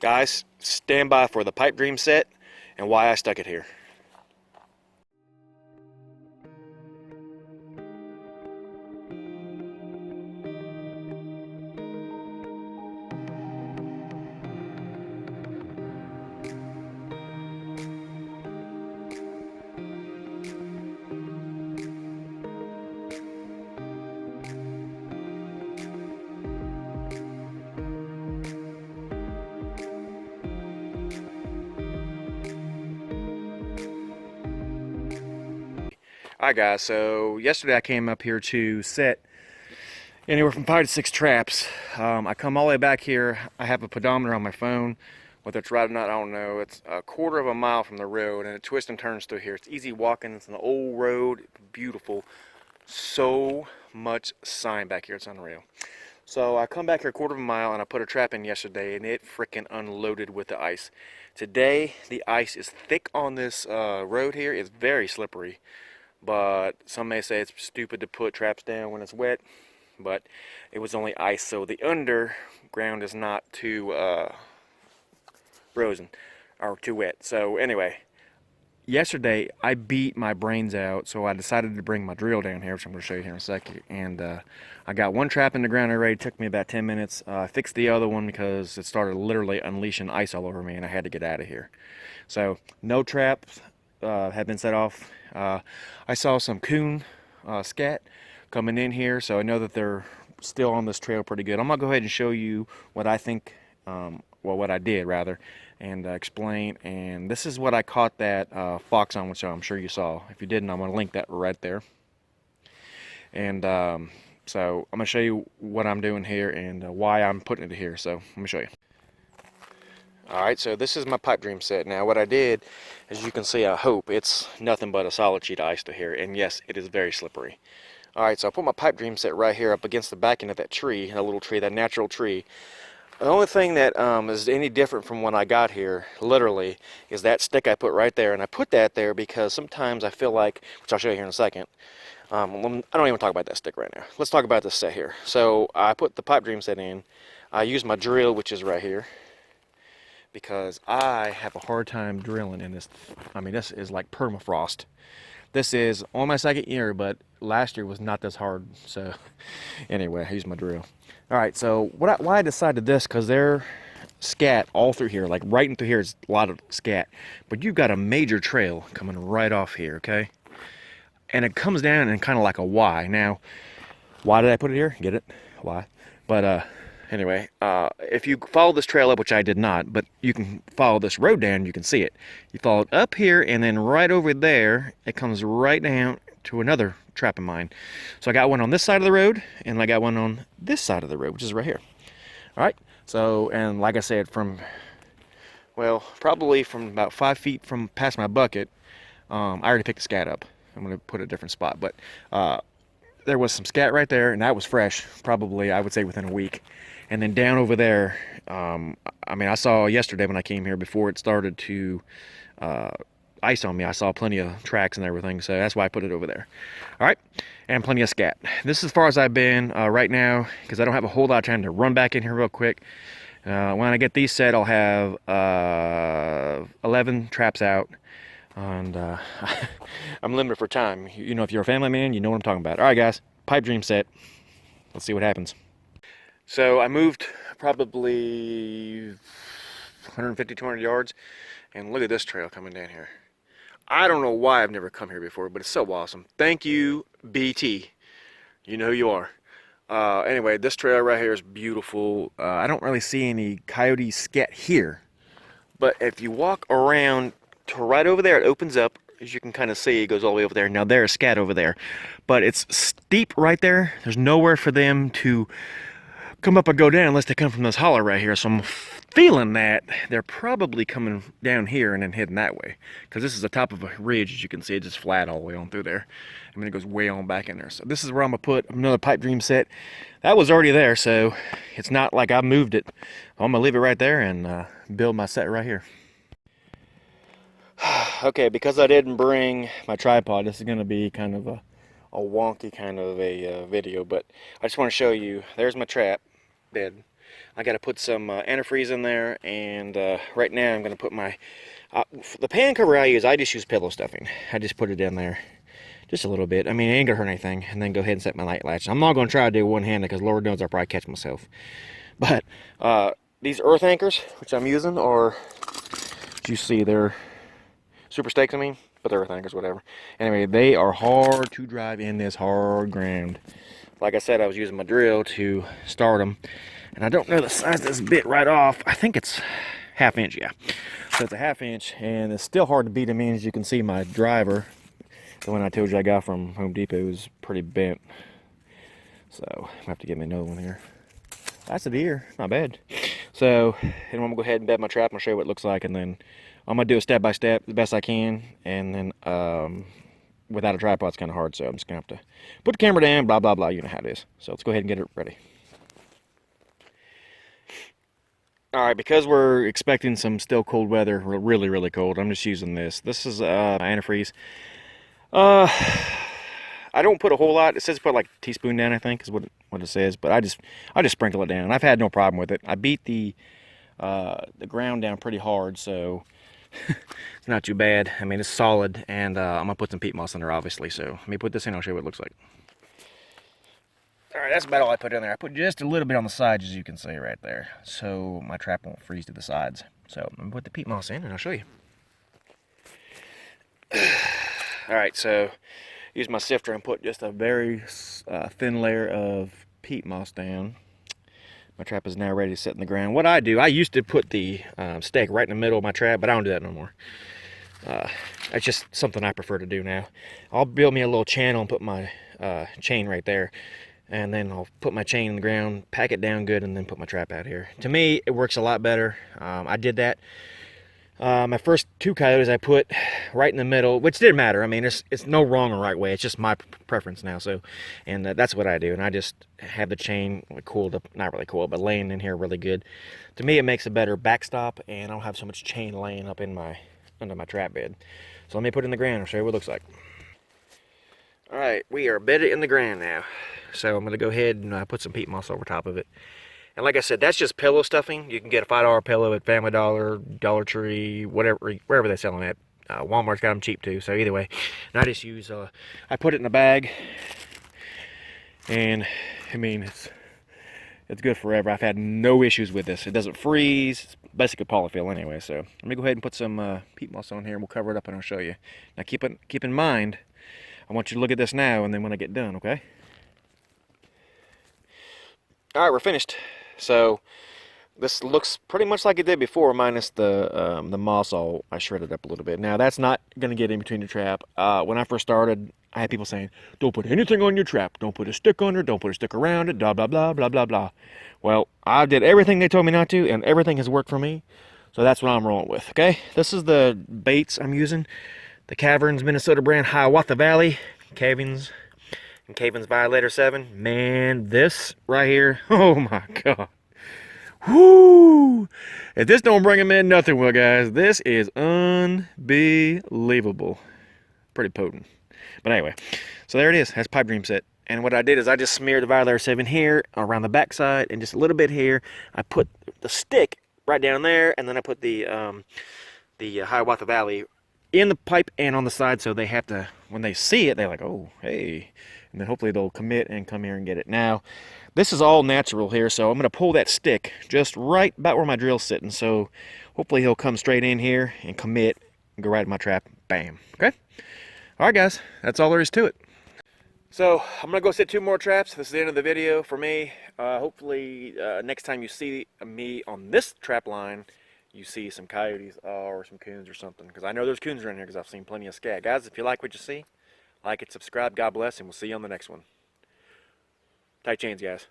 Guys, stand by for the pipe dream set and why I stuck it here. Alright guys, so yesterday I came up here to set anywhere from 5 to 6 traps. I come all the way back here. I have a pedometer on my phone. Whether it's right or not, I don't know. It's a quarter of a mile from the road and it twists and turns through here. It's easy walking. It's an old road. Beautiful. So much sign back here. It's unreal. So I come back here a quarter of a mile and I put a trap in yesterday and it freaking unloaded with the ice. Today the ice is thick on this road here. It's very slippery. But some may say it's stupid to put traps down when it's wet, but it was only ice, so the underground is not too frozen or too wet. So anyway, yesterday I beat my brains out, so I decided to bring my drill down here, which I'm going to show you here in a second. And I got one trap in the ground already. It took me about 10 minutes. I fixed the other one because it started literally unleashing ice all over me and I had to get out of here. So no traps have been set off. I saw some coon scat coming in here, so I know that they're still on this trail pretty good. I'm gonna go ahead and show you what I think, well, what I did rather, and explain. And this is what I caught that fox on, which I'm sure you saw. If you didn't, I'm gonna link that right there. And so I'm gonna show you what I'm doing here and why I'm putting it here. So let me show you. Alright, so this is my pipe dream set. Now what I did, as you can see, I hope it's nothing but a solid sheet of ice to here, and yes, it is very slippery. Alright, so I put my pipe dream set right here up against the back end of that tree, that little tree, that natural tree. The only thing that is any different from when I got here, literally, is that stick I put right there, and I put that there because sometimes I feel like, which I'll show you here in a second, I don't even talk about that stick right now. Let's talk about this set here. So I put the pipe dream set in, I used my drill, which is right here, because I have a hard time drilling in this. I mean, this is like permafrost. This is on my second year, but last year was not this hard. So anyway, I used my drill. All right, so why I decided this, because they're scat all through here, like right into here is a lot of scat. But you've got a major trail coming right off here, okay? And it comes down in kind of like a Y. Now, why did I put it here? Get it? Why? But anyway, if you follow this trail up, which I did not, but you can follow this road down, you can see it. You follow it up here, and then right over there, it comes right down to another trap of mine. So I got one on this side of the road, and I got one on this side of the road, which is right here. All right, so, and like I said, from, well, probably from about 5 feet from past my bucket, I already picked the scat up. I'm going to put it a different spot, but there was some scat right there, and that was fresh, probably, I would say, within a week. And then down over there, I mean, I saw yesterday when I came here before it started to ice on me, I saw plenty of tracks and everything, so that's why I put it over there. All right, and plenty of scat. This is as far as I've been right now, because I don't have a whole lot of time to run back in here real quick. When I get these set, I'll have 11 traps out, and I'm limited for time. You know, if you're a family man, you know what I'm talking about. All right, guys, pipe dream set. Let's see what happens. So I moved probably 150, 200 yards, and look at this trail coming down here. I don't know why I've never come here before, but it's so awesome. Thank you, BT. You know who you are. Anyway, this trail right here is beautiful. I don't really see any coyote scat here, but if you walk around to right over there, it opens up. As you can kind of see, it goes all the way over there. Now there's scat over there, but it's steep right there. There's nowhere for them to come up and go down unless they come from this hollow right here. So I'm feeling that they're probably coming down here and then heading that way, because this is the top of a ridge. As you can see, it's just flat all the way on through there. I mean, it goes way on back in there. So this is where I'm gonna put another pipe dream set. That was already there, so it's not like I moved it. I'm gonna leave it right there and build my set right here. Okay, because I didn't bring my tripod, this is gonna be kind of a wonky kind of a video, but I just want to show you. There's my trap bed. I got to put some antifreeze in there, and right now I'm going to put my the pan cover I just use pillow stuffing. I just put it in there just a little bit. I mean, it ain't gonna hurt anything. And then go ahead and set my night latch. I'm not gonna try to do one-handed because Lord knows I'll probably catch myself. But these earth anchors, which I'm using, are, as you see, they're super stakes, I mean, but they're earth anchors, whatever. Anyway, they are hard to drive in this hard ground. Like I said, I was using my drill to start them, and I don't know the size of this bit right off. I think it's 1/2 inch, yeah. So it's a 1/2 inch, and it's still hard to beat them in. As you can see, my driver, the one I told you I got from Home Depot, is pretty bent. So I have to get me another one here. That's a deer, not bad. So, and I'm gonna go ahead and bed my trap. I'll show you what it looks like, and then I'm gonna do it step by step the best I can. And then without a tripod, it's kind of hard, so I'm just gonna have to put the camera down, blah blah blah. You know how it is. So let's go ahead and get it ready. All right, because we're expecting some still cold weather, really, really cold, I'm just using this. This is antifreeze. I don't put a whole lot. It says put like a teaspoon down, I think, is what it says. But I just sprinkle it down. I've had no problem with it. I beat the ground down pretty hard, so it's not too bad. I mean, it's solid, and I'm gonna put some peat moss in there, obviously. So let me put this in. I'll show you what it looks like. All right, that's about all I put in there. I put just a little bit on the sides, as you can see right there, so my trap won't freeze to the sides. So I'm gonna put the peat moss in, and I'll show you. All right, so use my sifter and put just a very thin layer of peat moss down. My trap is now ready to set in the ground. What I do, I used to put the stake right in the middle of my trap, but I don't do that no more. It's just something I prefer to do now. I'll build me a little channel and put my chain right there. And then I'll put my chain in the ground, pack it down good, and then put my trap out here. To me, it works a lot better. I did that. My first 2 coyotes I put right in the middle, which didn't matter. I mean, it's no wrong or right way. It's just my preference now. So, and that's what I do. And I just have the chain coiled up, not really coiled, but laying in here really good. To me, it makes a better backstop, and I don't have so much chain laying up in under my trap bed. So let me put it in the ground. I'll show you what it looks like. All right, we are bedded in the ground now. So I'm going to go ahead and put some peat moss over top of it. And like I said, that's just pillow stuffing. You can get a $5 pillow at Family Dollar, Dollar Tree, wherever they sell them at. Walmart's got them cheap too. So either way, and I just use, I put it in a bag. And I mean, it's good forever. I've had no issues with this. It doesn't freeze. It's basically polyfill anyway. So let me go ahead and put some peat moss on here, and we'll cover it up and I'll show you. Now keep in mind, I want you to look at this now and then when I get done, okay? All right, we're finished. So this looks pretty much like it did before, minus the moss I shredded up a little bit. Now that's not going to get in between the trap. When I first started, I had people saying, don't put anything on your trap. Don't put a stick on it. Don't put a stick around it. Blah, blah, blah, blah, blah, blah. Well, I did everything they told me not to, and everything has worked for me. So that's what I'm rolling with, okay? This is the baits I'm using. The Caverns, Minnesota brand, Hiwatha Valley, Cavens, and Cavens Violator 7. Man, this right here, oh my God. Whoo! If this don't bring them in, nothing will, guys. This is unbelievable. Pretty potent. But anyway, so there it is. That's Pipe Dream set. And what I did is I just smeared the Violator 7 here, around the backside, and just a little bit here. I put the stick right down there, and then I put the Hiwatha Valley in the pipe and on the side, so they have to, when they see it, they're like, oh, hey. And then hopefully they'll commit and come here and get it. Now, this is all natural here, so I'm going to pull that stick just right about where my drill's sitting. So hopefully he'll come straight in here and commit and go right in my trap. Bam. Okay? All right, guys. That's all there is to it. So I'm going to go set 2 more traps. This is the end of the video for me. Hopefully next time you see me on this trap line, you see some coyotes or some coons or something. Because I know there's coons around here because I've seen plenty of scat. Guys, if you like what you see, like it, subscribe, God bless, and we'll see you on the next one. Tight chains, guys.